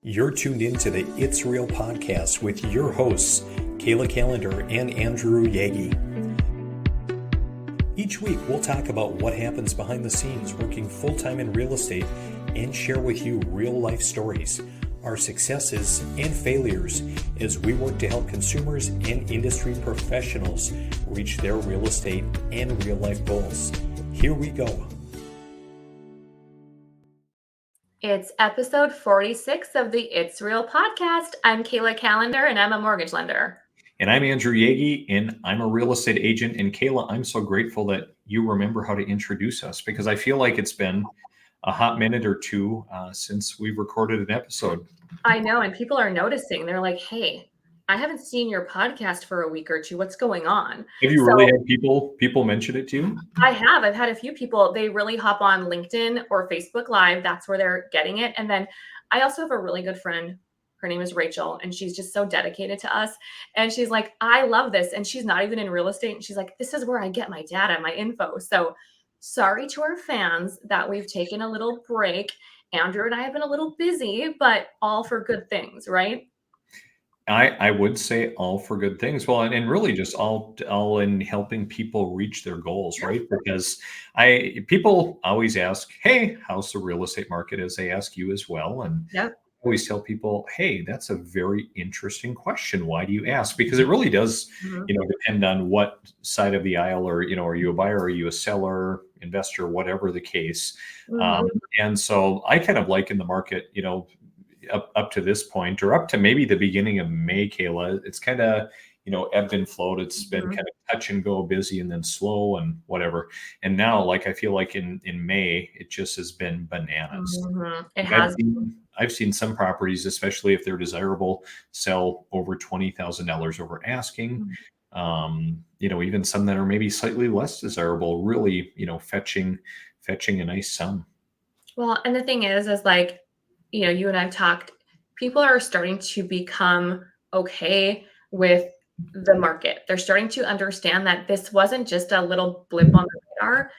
You're tuned in to the It's Real podcast with your hosts, Kayla Kallander and Andrew Yaggie. Each week, we'll talk about what happens behind the scenes working full-time in real estate and share with you real-life stories, our successes and failures as we work to help consumers and industry professionals reach their real estate and real-life goals. Here we go. It's episode 46 of the It's Real podcast. I'm Kayla Kallander and I'm a mortgage lender. And I'm Andrew Yaggie and I'm a real estate agent. And Kayla, I'm so grateful that you remember how to introduce us because I feel like it's been a hot minute or two since we've recorded an episode. I know, and people are noticing. They're like, hey, I haven't seen your podcast for a week or two. What's going on? Have you really had people mention it to you? I have. I've had a few people. They really hop on LinkedIn or Facebook Live. That's where they're getting it. And then I also have a really good friend. Her name is Rachel, and she's just so dedicated to us. And she's like, I love this. And she's not even in real estate. And she's like, this is where I get my data, my info. So sorry to our fans that we've taken a little break. Andrew and I have been a little busy, but all for good things, right? I would say all for good things. Well, and really just all in helping people reach their goals, right? Because people always ask, hey, how's the real estate market? As they ask you as well. And I always tell people, hey, that's a very interesting question. Why do you ask? Because it really does, depend on what side of the aisle, or, are you a buyer? Are you a seller, investor, whatever the case? And so I kind of liken the market, up to this point, or up to maybe the beginning of May, Kayla, it's kind of, ebbed and flowed. It's been kind of touch and go, busy and then slow and whatever. And now, I feel like in May, it just has been bananas. It has. I've seen some properties, especially if they're desirable, sell over $20,000 over asking. Even some that are maybe slightly less desirable, really, fetching a nice sum. Well, and the thing is you and I've talked, people are starting to become okay with the market. They're starting to understand that this wasn't just a little blip on the radar.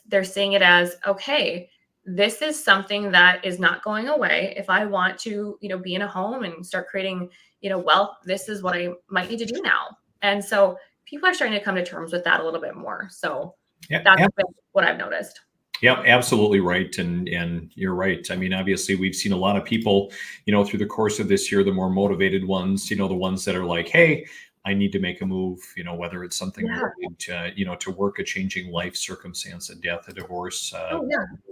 They're seeing it as, okay, this is something that is not going away. If I want to, be in a home and start creating, wealth, this is what I might need to do now. And so people are starting to come to terms with that a little bit more. So that's been what I've noticed. Yeah, absolutely right. And you're right. I mean, obviously, we've seen a lot of people, through the course of this year, the more motivated ones, the ones that are like, hey, I need to make a move, whether it's something related to, to work, a changing life circumstance, a death, a divorce,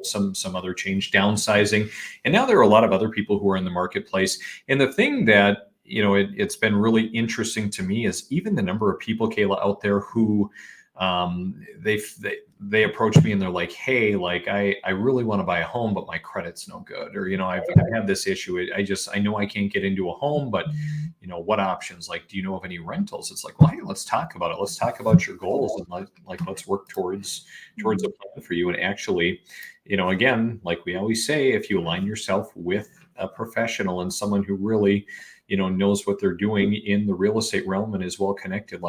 some other change, downsizing. And now there are a lot of other people who are in the marketplace. And the thing that, it's been really interesting to me is even the number of people, Kayla, out there who they approach me and they're like, hey, I really want to buy a home, but my credit's no good. Or, I've had this issue. I know I can't get into a home, but what options? Do you know of any rentals? It's like, well, hey, let's talk about it. Let's talk about your goals and let's work towards a plan for you. And actually, again, like we always say, if you align yourself with a professional and someone who really knows what they're doing in the real estate realm and is well connected,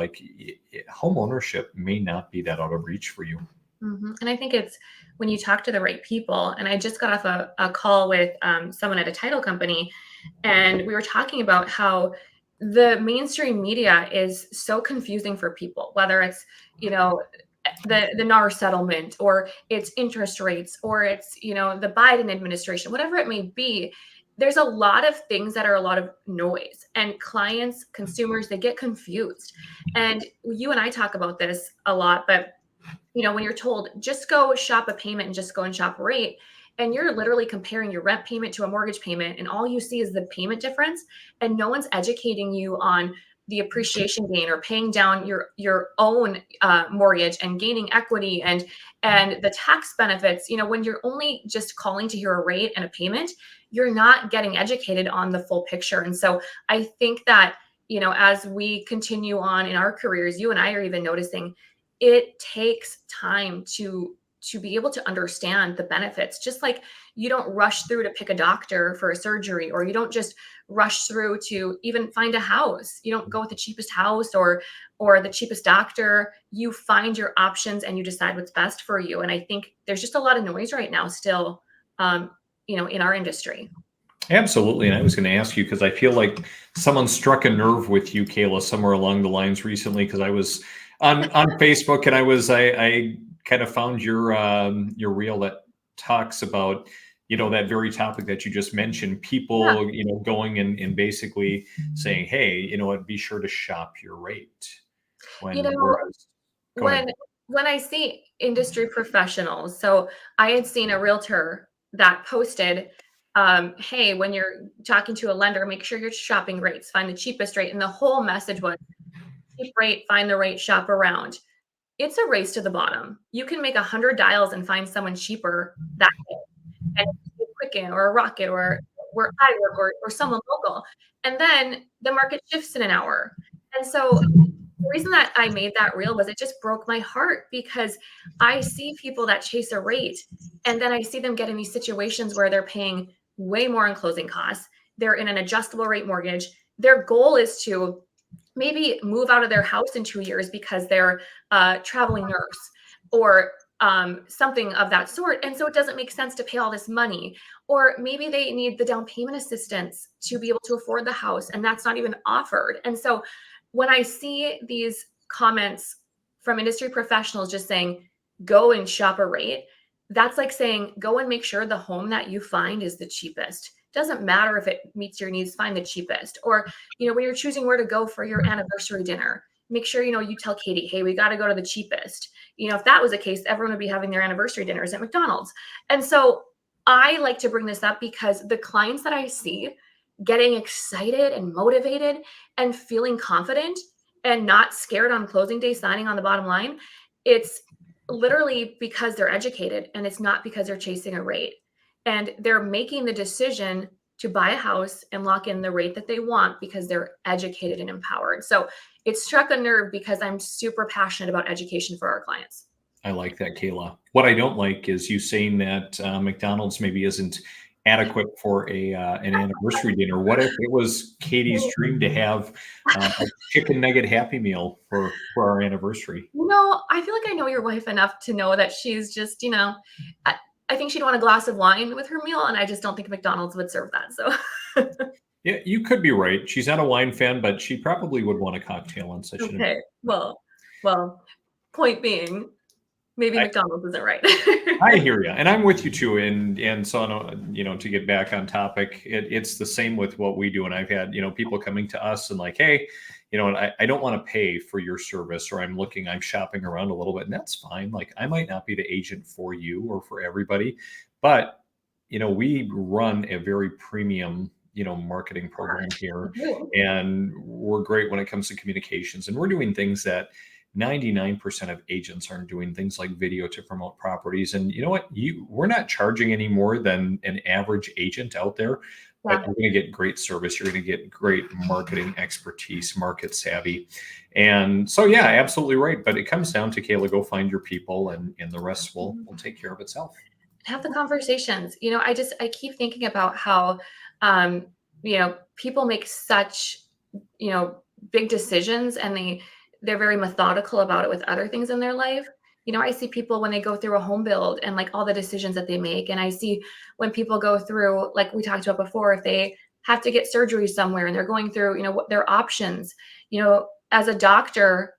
home ownership may not be that out of reach for you. And I think it's when you talk to the right people. And I just got off a call with someone at a title company, and we were talking about how the mainstream media is so confusing for people, whether it's, the NAR settlement, or it's interest rates, or it's, the Biden administration, whatever it may be. There's a lot of things that are a lot of noise, and clients, consumers, they get confused. And you and I talk about this a lot, but when you're told just go shop a payment and just go and shop a rate, and you're literally comparing your rent payment to a mortgage payment, and all you see is the payment difference, and no one's educating you on the appreciation gain or paying down your own mortgage and gaining equity and the tax benefits. When you're only just calling to hear a rate and a payment, you're not getting educated on the full picture. And so I think that, as we continue on in our careers, you and I are even noticing it takes time to be able to understand the benefits. Just like you don't rush through to pick a doctor for a surgery, or you don't just rush through to even find a house. You don't go with the cheapest house or the cheapest doctor. You find your options and you decide what's best for you. And I think there's just a lot of noise right now still, in our industry. Absolutely. And I was going to ask you because I feel like someone struck a nerve with you, Kayla, somewhere along the lines recently. Because I was on Facebook and I kind of found your reel that talks about that very topic that you just mentioned. Yeah. People going and basically saying, hey, what, be sure to shop your rate. You When know, whereas, go ahead. when when I see industry professionals, so I had seen a realtor that posted, "Hey, when you're talking to a lender, make sure you're shopping rates, find the cheapest rate." And the whole message was cheap rate, find the rate, shop around. It's a race to the bottom. You can make 100 dials and find someone cheaper that day, and a Quicken or a Rocket or where I work or someone local, and then the market shifts in an hour. And so the reason that I made that reel was it just broke my heart because I see people that chase a rate and then I see them get in these situations where they're paying way more in closing costs. They're in an adjustable rate mortgage. Their goal is to maybe move out of their house in 2 years because they're a traveling nurse or something of that sort. And so it doesn't make sense to pay all this money. Or maybe they need the down payment assistance to be able to afford the house, and that's not even offered. And so when I see these comments from industry professionals just saying, go and shop a rate, that's like saying, go and make sure the home that you find is the cheapest. Doesn't matter if it meets your needs, find the cheapest. Or, when you're choosing where to go for your anniversary dinner, make sure, you tell Katie, hey, we got to go to the cheapest. If that was the case, everyone would be having their anniversary dinners at McDonald's. And so I like to bring this up because the clients that I see getting excited and motivated and feeling confident and not scared on closing day signing on the bottom line, it's literally because they're educated and it's not because they're chasing a rate. And they're making the decision to buy a house and lock in the rate that they want because they're educated and empowered. So it struck a nerve because I'm super passionate about education for our clients. I like that, Kayla. What I don't like is you saying that McDonald's maybe isn't adequate for a an anniversary dinner. What if it was Katie's dream to have a chicken nugget Happy Meal for our anniversary? I feel like I know your wife enough to know that she's just, I, I think she'd want a glass of wine with her meal, and I just don't think McDonald's would serve that. So, Yeah, you could be right. She's not a wine fan, but she probably would want a cocktail on such an. okay. Well, point being, maybe I, McDonald's isn't right. I hear you, and I'm with you too. And so to get back on topic, it's the same with what we do. And I've had people coming to us and like, hey, and I don't want to pay for your service, or I'm shopping around a little bit, and that's fine. Like I might not be the agent for you or for everybody, but we run a very premium marketing program here, and we're great when it comes to communications, and we're doing things that 99% of agents aren't doing, things like video to promote properties. And you know what? We're not charging any more than an average agent out there, but Yeah. you're going to get great service. You're going to get great marketing expertise, market savvy. And so, yeah, absolutely right. But it comes down to, Kayla, go find your people, and the rest will take care of itself. Have the conversations. I keep thinking about how, people make such, you know, big decisions and they're very methodical about it with other things in their life. I see people when they go through a home build and like all the decisions that they make. And I see when people go through, like we talked about before, if they have to get surgery somewhere and they're going through, what their options, as a doctor,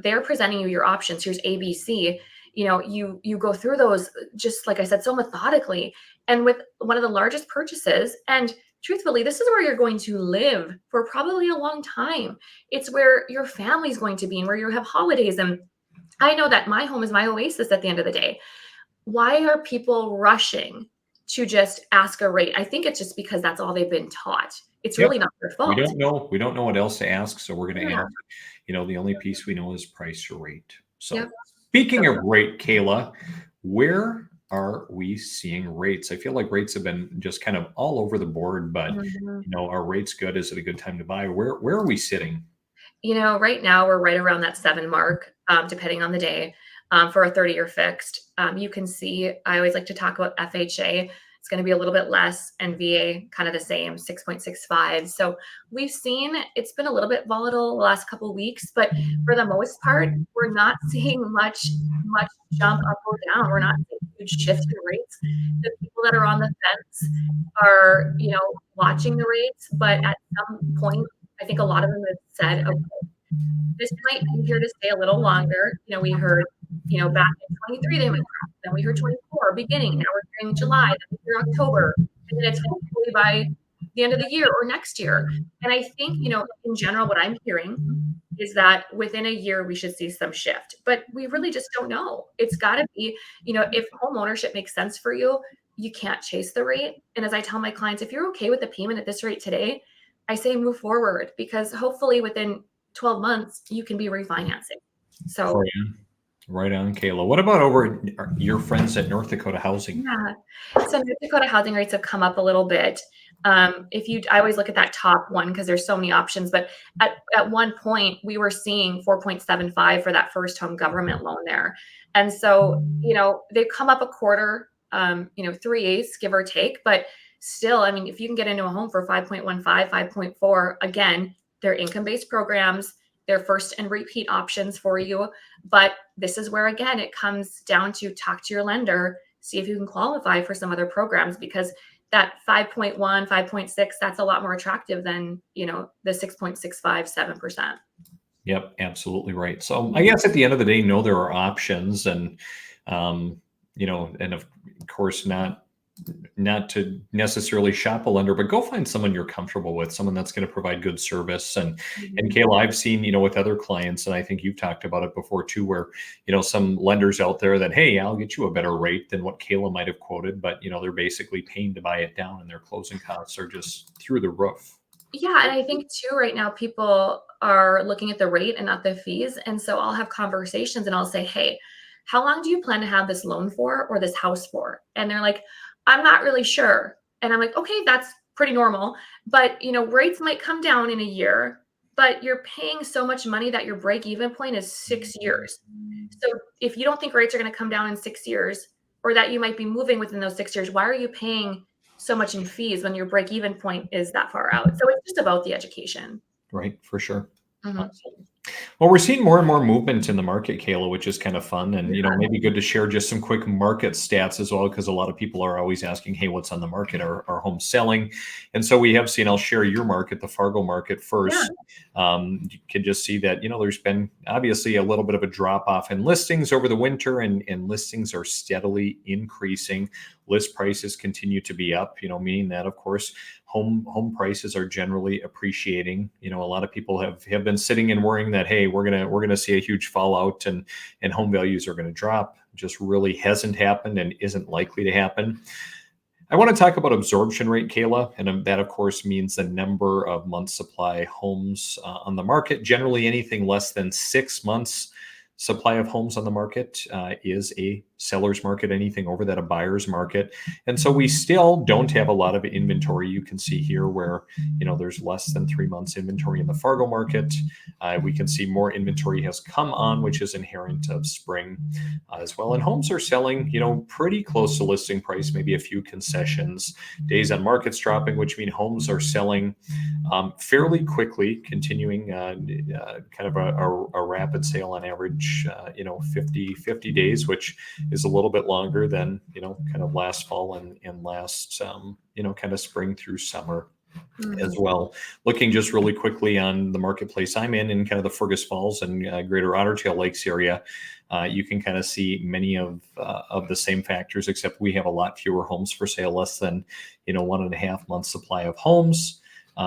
they're presenting you your options. Here's ABC. You go through those, just like I said, so methodically. And with one of the largest purchases, and truthfully, this is where you're going to live for probably a long time. It's where your family's going to be and where you have holidays. And I know that my home is my oasis at the end of the day. Why are people rushing to just ask a rate? I think it's just because that's all they've been taught. It's Yep. really not their We fault. don't know. We don't know what else to ask, so we're going to Yeah. ask. The only piece we know is price or rate. So, Yep. So, speaking of rate, Kayla, where are we seeing rates? I feel like rates have been just kind of all over the board, but mhm. are rates good? Is it a good time to buy? Where are we sitting? Right now we're right around that 7 mark, depending on the day, for a 30-year fixed. You can see, I always like to talk about FHA. it's going to be a little bit less, and VA kind of the same, 6.65. So we've seen it's been a little bit volatile the last couple of weeks, but for the most part, we're not seeing much jump up or down. We're not seeing huge shifts in rates. The people that are on the fence are, watching the rates, but at some point, I think a lot of them have said, okay, this might be here to stay a little longer. We heard, back in 23, they might drop. Then we heard 24 beginning. Now we're hearing July, then we hear October. And then it's hopefully by the end of the year or next year. And I think, in general, what I'm hearing is that within a year, we should see some shift. But we really just don't know. It's got to be, if home ownership makes sense for you, you can't chase the rate. And as I tell my clients, if you're okay with the payment at this rate today, I say move forward, because hopefully within 12 months, you can be refinancing. So right on, Kayla. What about over your friends at North Dakota Housing? yeah, so North Dakota housing rates have come up a little bit. I always look at that top one because there's so many options, but at one point we were seeing 4.75 for that first home government loan there. And so, they've come up a quarter, 3/8, give or take, but still, I mean, if you can get into a home for 5.15, 5.4, again, they're income-based programs, they're first and repeat options for you. But this is where, again, it comes down to talk to your lender, see if you can qualify for some other programs, because that 5.1, 5.6, that's a lot more attractive than, the 6.65, 7%. Yep, absolutely right. So I guess at the end of the day, know there are options, and and of course not to necessarily shop a lender, but go find someone you're comfortable with, someone that's going to provide good service. And Kayla, I've seen, with other clients, and I think you've talked about it before too, where, some lenders out there that, hey, I'll get you a better rate than what Kayla might have quoted, but, they're basically paying to buy it down, and their closing costs are just through the roof. Yeah, and I think too, right now, people are looking at the rate and not the fees. And so I'll have conversations and I'll say, hey, how long do you plan to have this loan for or this house for? And they're like, I'm not really sure. And I'm like, okay, that's pretty normal. But, rates might come down in a year, but you're paying so much money that your break even point is 6 years. So if you don't think rates are going to come down in 6 years, or that you might be moving within those 6 years, why are you paying so much in fees when your break even point is that far out? So it's just about the education. Right, for sure. Mhm. Well, we're seeing more and more movement in the market, Kayla, which is kind of fun. And, maybe good to share just some quick market stats as well, because a lot of people are always asking, hey, what's on the market? Are homes selling? And so we have seen, I'll share your market, the Fargo market first. You can just see that, there's been obviously a little bit of a drop off in listings over the winter, and listings are steadily increasing. List prices continue to be up, meaning that, of course, home prices are generally appreciating. A lot of people have been sitting and worrying that, hey, we're gonna see a huge fallout, and home values are going to drop. Just really hasn't happened and isn't likely to happen. I want to talk about absorption rate, Kayla, and that, of course, means the number of month supply homes on the market. Generally, anything less than 6 months supply of homes on the market is a seller's market. Anything over that, a buyer's market. And so we still don't have a lot of inventory. You can see here where, there's less than 3 months inventory in the Fargo market. We can see more inventory has come on, which is inherent of spring as well. And homes are selling, pretty close to listing price, maybe a few concessions. Days on market's dropping, which mean homes are selling fairly quickly, continuing kind of a rapid sale on average, 50 days, which is a little bit longer than, kind of last fall and last, kind of spring through summer as well. Looking just really quickly on the marketplace I'm in kind of the Fergus Falls and Greater Otter Tail Lakes area, you can kind of see many of the same factors, except we have a lot fewer homes for sale, less than 1.5 months supply of homes.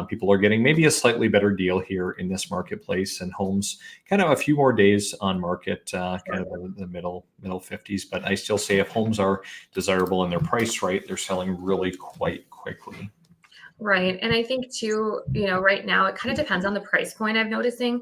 People are getting maybe a slightly better deal here in this marketplace, and homes kind of a few more days on market, kind of in the middle 50s. But I still say if homes are desirable and they're priced right, they're selling really quite quickly. Right. And I think too, right now it kind of depends on the price point. I'm noticing,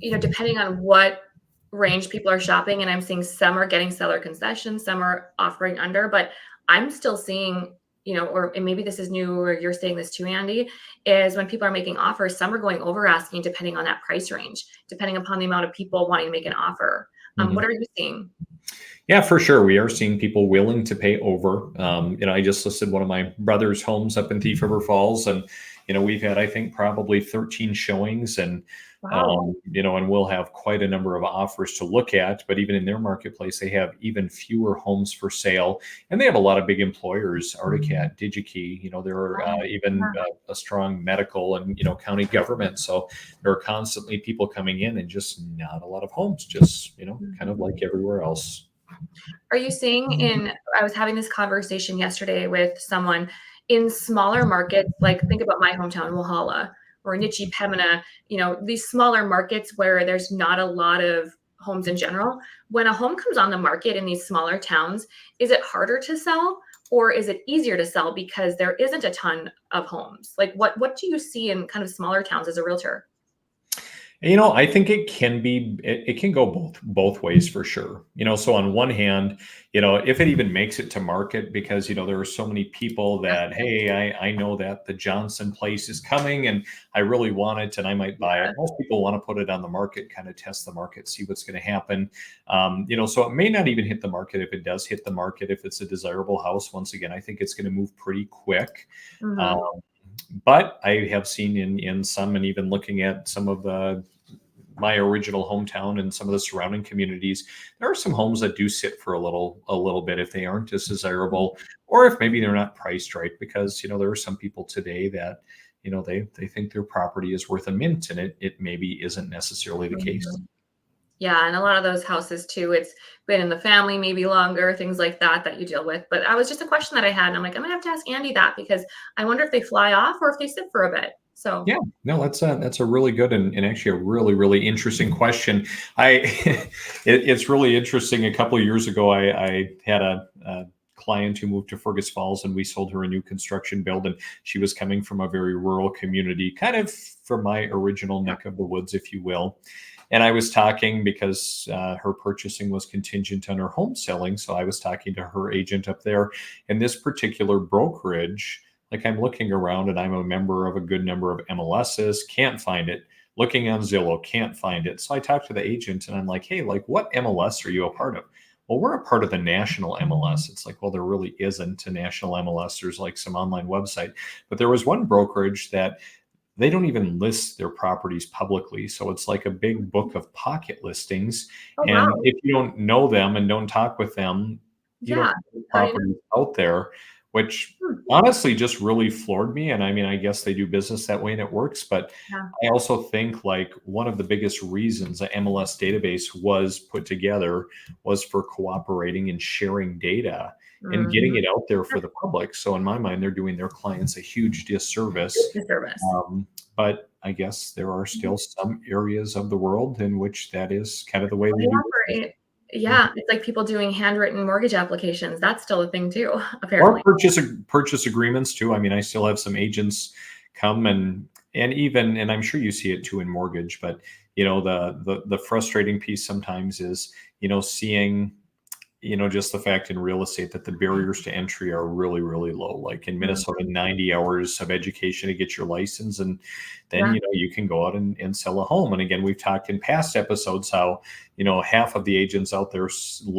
depending on what range people are shopping, and I'm seeing some are getting seller concessions, some are offering under, but I'm still seeing, and maybe this is new, or you're saying this too, Andy, is when people are making offers, some are going over asking depending on that price range, depending upon the amount of people wanting to make an offer. Mhm. What are you seeing? Yeah, for sure. We are seeing people willing to pay over. I just listed one of my brother's homes up in Thief River Falls, and we've had, I think, probably 13 showings, and Wow. and we'll have quite a number of offers to look at. But even in their marketplace, they have even fewer homes for sale, and they have a lot of big employers: Articat, DigiKey. There are Wow. even a strong medical and county government. So there are constantly people coming in, and just not a lot of homes. Just kind of Mhm. like everywhere else. Are you seeing in I was having this conversation yesterday with someone in smaller markets, like think about my hometown, Walhalla or Nichi Pemina, these smaller markets where there's not a lot of homes in general. When a home comes on the market in these smaller towns, is it harder to sell or is it easier to sell because there isn't a ton of homes? Like what do you see in kind of smaller towns as a realtor? I think it can go both ways for sure. So on one hand, if it even makes it to market, because there are so many people that, Yes. hey, I know that the Johnson place is coming and I really want it and I might buy it. Yeah. Most people want to put it on the market, kind of test the market, see what's going to happen. So it may not even hit the market. If it does hit the market, if it's a desirable house, once again, I think it's going to move pretty quick. Mhm. Um, but I have seen in some, and even looking at some of the my original hometown and some of the surrounding communities, there are some homes that do sit for a little bit if they aren't as desirable, or if maybe they're not priced right. Because there are some people today that they think their property is worth a mint, and it maybe isn't necessarily the case. Mhm. Yeah, and a lot of those houses too, it's been in the family maybe longer, things like that that you deal with. But I was just a question that I had, and I'm like, I'm gonna have to ask Andy that because I wonder if they fly off or if they sit for a bit. So Yeah, no, that's a really good and actually a really really interesting question. I it's really interesting. A couple of years ago, I had a client who moved to Fergus Falls, and we sold her a new construction build, and she was coming from a very rural community, kind of from my original neck of the woods, if you will. And I was talking because her purchasing was contingent on her home selling, so I was talking to her agent up there, and this particular brokerage, like, I'm looking around and I'm a member of a good number of MLSs, can't find it. Looking on Zillow, can't find it. So I talked to the agent and I'm like, hey, like, what MLS are you a part of? Well, we're a part of the national MLS. It's like, well, there really isn't a national MLS. There's like some online website. But there was one brokerage that they don't even list their properties publicly. So it's like a big book of pocket listings. oh And wow. if you don't know them and don't talk with them, you don't Yeah. know the How do you know? properties out there, which Hmm. honestly just really floored me. And I mean, I guess they do business that way and it works. But Yeah. I also think like one of the biggest reasons the MLS database was put together was for cooperating and sharing data and getting Mhm. it out there for the public. So in my mind, they're doing their clients a huge disservice. It's a service. But I guess there are Mhm. still some areas of the world in which that is kind of the way Well, they they do business. operate yeah, it's like people doing handwritten mortgage applications. That's still a thing too, Or apparently. purchase agreements too. I mean, I still have some agents come and even, and I'm sure you see it too in mortgage, but the frustrating piece sometimes is seeing just the fact in real estate that the barriers to entry are really, really low. Like in Minnesota, Mhm. 90 hours of education to get your license. And then, Yeah. you can go out and sell a home. And again, we've talked in past episodes how, half of the agents out there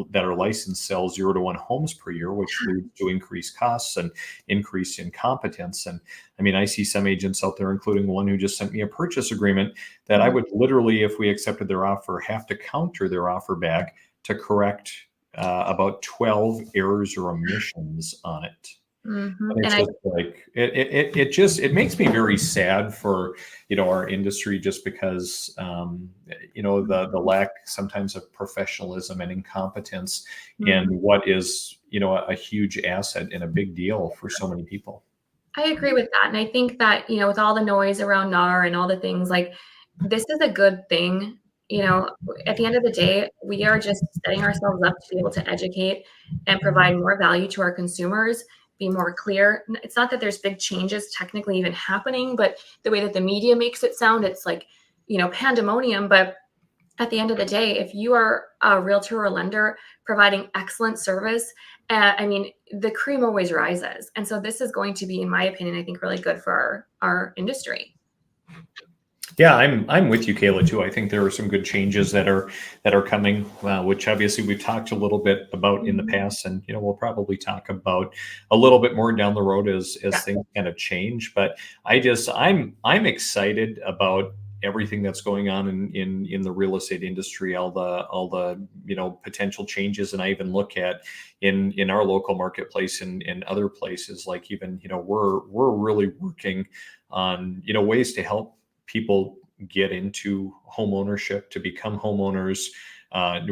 that are licensed sell 0 to 1 homes per year, which leads to increased costs and increase in competence. And I mean, I see some agents out there, including one who just sent me a purchase agreement, that I Mhm. would literally, if we accepted their offer, have to counter their offer back to correct about 12 errors or omissions on it. Mhm. And And it's I just like it makes me very sad for our industry, just because the lack sometimes of professionalism and incompetence in mhm. what is a huge asset and a big deal for so many people. I agree with that, and I think that, with all the noise around NAR and all the things, like, this is a good thing, at the end of the day, we are just setting ourselves up to be able to educate and provide more value to our consumers, be more clear. It's not that there's big changes technically even happening, but the way that the media makes it sound, it's like, pandemonium, but at the end of the day, if you are a realtor or lender providing excellent service, I mean, the cream always rises. And so this is going to be, in my opinion, I think really good for our industry. Yeah, I'm with you, Kayla, too. I think there are some good changes that are coming, which obviously we've talked a little bit about in the Mhm. past, and we'll probably talk about a little bit more down the road Yeah. as things kind of change. But I'm excited about everything that's going on in the real estate industry, all the potential changes, and I even look at in our local marketplace and in other places, like even we're really working on ways to help people get into home ownership, to become homeowners,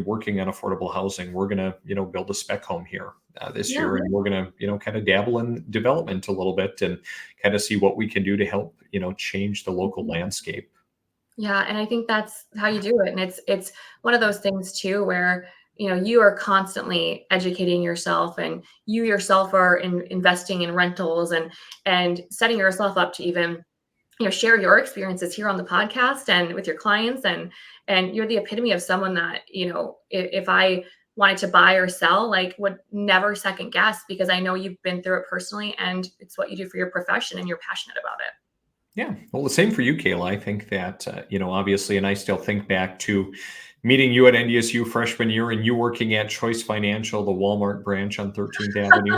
working on affordable housing. We're going to, build a spec home here this Yeah. year, and we're going to, kind of dabble in development a little bit and kind of see what we can do to help, change the local Mhm. landscape. Yeah, and I think that's how you do it, and it's one of those things too where, you are constantly educating yourself, and you yourself are investing in rentals and setting yourself up to even, share your experiences here on the podcast and with your clients, and you're the epitome of someone that, if I wanted to buy or sell, like, would never second guess, because I know you've been through it personally, and it's what you do for your profession and you're passionate about it. Yeah. Well, the same for you, Kayla. I think that, obviously, and I still think back to meeting you at NDSU freshman year and you working at Choice Financial, the Walmart branch on 13th Avenue.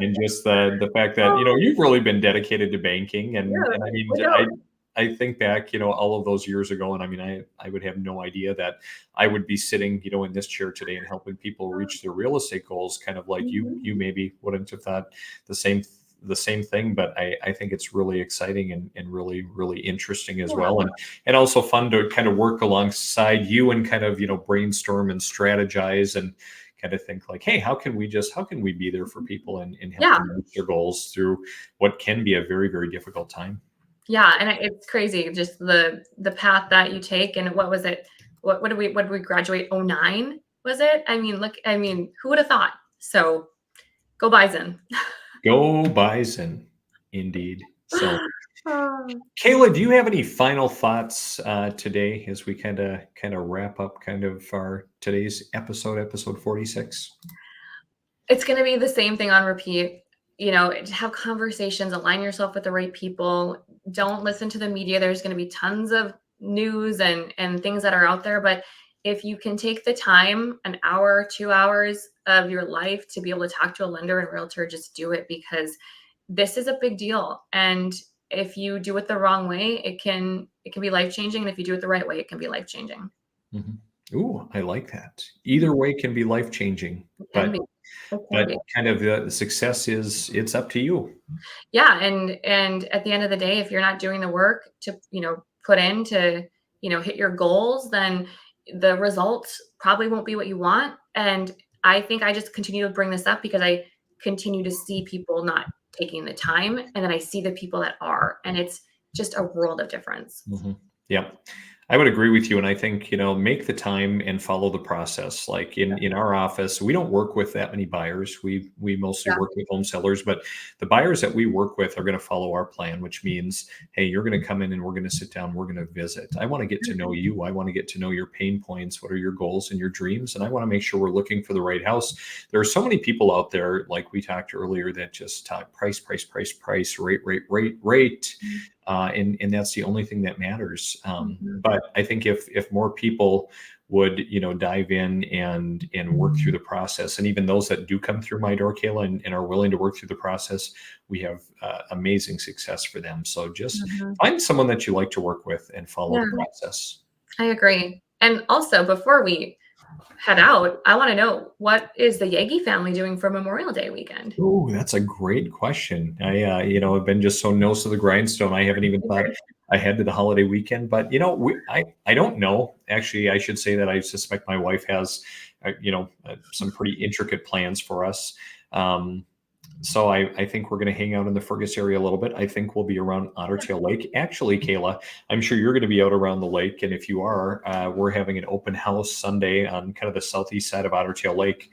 And just the fact that, Oh, you've really been dedicated to banking. yeah, And I mean, we don't. I think back, all of those years ago, and I mean, I would have no idea that I would be sitting, in this chair today and helping people reach their real estate goals, kind of like Mhm. you maybe wouldn't have thought the same the same thing. But I think it's really exciting and really, really interesting as Yeah. well. And also fun to kind of work alongside you and kind of, brainstorm and strategize and kind of think like, hey, how can we be there for people and help Yeah. them reach their goals through what can be a very, very difficult time. Yeah, and it's crazy just the path that you take, and what was it? What did we graduate? Oh, 09, was it? I mean, look, I mean, who would have thought? So, go Bison. Go Bison, indeed. So, Oh. Kayla, do you have any final thoughts today as we kind of wrap up kind of our today's episode 46? It's gonna be the same thing on repeat. Have conversations, align yourself with the right people. Don't listen to the media. There's gonna be tons of news and things that are out there, but if you can take the time, an hour, 2 hours of your life to be able to talk to a lender and realtor, just do it, because this is a big deal. And if you do it the wrong way, it can be life changing. And if you do it the right way, it can be life changing. Mhm. Ooh, I like that. Either way can be life changing, It can but be. It can be. kind of the success is it's up to you. Yeah, and at the end of the day, if you're not doing the work to, put in to, hit your goals, then the results probably won't be what you want. And I think I just continue to bring this up because I continue to see people not taking the time, and then I see the people that are, and it's just a world of difference. Mhm. Yep. I would agree with you. And I think, make the time and follow the process. Like in our office, we don't work with that many buyers. We mostly Yeah. work with home sellers, but the buyers that we work with are going to follow our plan, which means, hey, you're going to come in and we're going to sit down, we're going to visit. I want to get to know Mhm. you. I want to get to know your pain points. What are your goals and your dreams? And I want to make sure we're looking for the right house. There are so many people out there, like we talked earlier, that just talk price, price, price, price, rate, and that's the only thing that matters. Mhm. But I think if more people would dive in and work through the process, and even those that do come through my door, Kayla, and are willing to work through the process, we have amazing success for them. So just Mhm. find someone that you like to work with and follow Yeah, the process. I agree. And also, before we head out, I want to know, what is the Yagi family doing for Memorial Day weekend? Oh, that's a great question. I've been just so nose to the grindstone. I haven't even thought ahead to the holiday weekend, but I don't know. Actually, I should say that I suspect my wife has, some pretty intricate plans for us. Um, so I think we're going to hang out in the Fergus area a little bit. I think we'll be around Otter Tail Lake. Actually, Kayla, I'm sure you're going to be out around the lake. And if you are, we're having an open house Sunday on kind of the southeast side of Otter Tail Lake,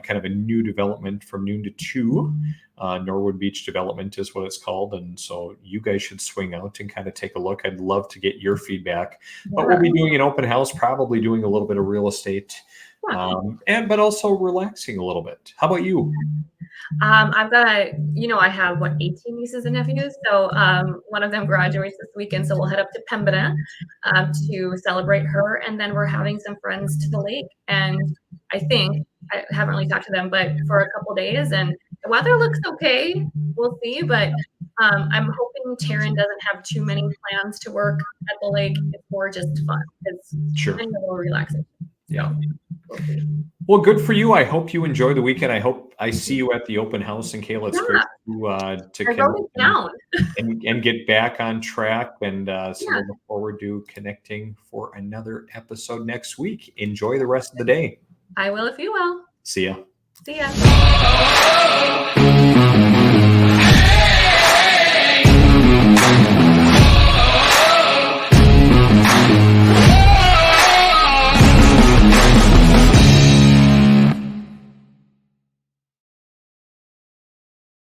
kind of a new development from noon to 2. Norwood Beach Development is what it's called. And so you guys should swing out and kind of take a look. I'd love to get your feedback. But we'll Yeah. be doing an open house, probably doing a little bit of real estate. Yeah. but also relaxing a little bit. How about you? I've got I have what 18 nieces and nephews. So one of them graduates this weekend, so we'll head up to Pembina to celebrate her, and then we're having some friends to the lake. And I think I haven't really talked to them, but for a couple days, and the weather looks okay. We'll see, but I'm hoping Taryn doesn't have too many plans to work at the lake. It's more just fun. It's Sure. a little relaxing. Yeah. So we'll see. Well, good for you. I hope you enjoy the weekend. I hope I see you at the open house. And Kayla, it's Yeah, great to I wrote connect it down. and get back on track. And so Yeah, we look forward to connecting for another episode next week. Enjoy the rest of the day. I will if you will. See ya. See ya.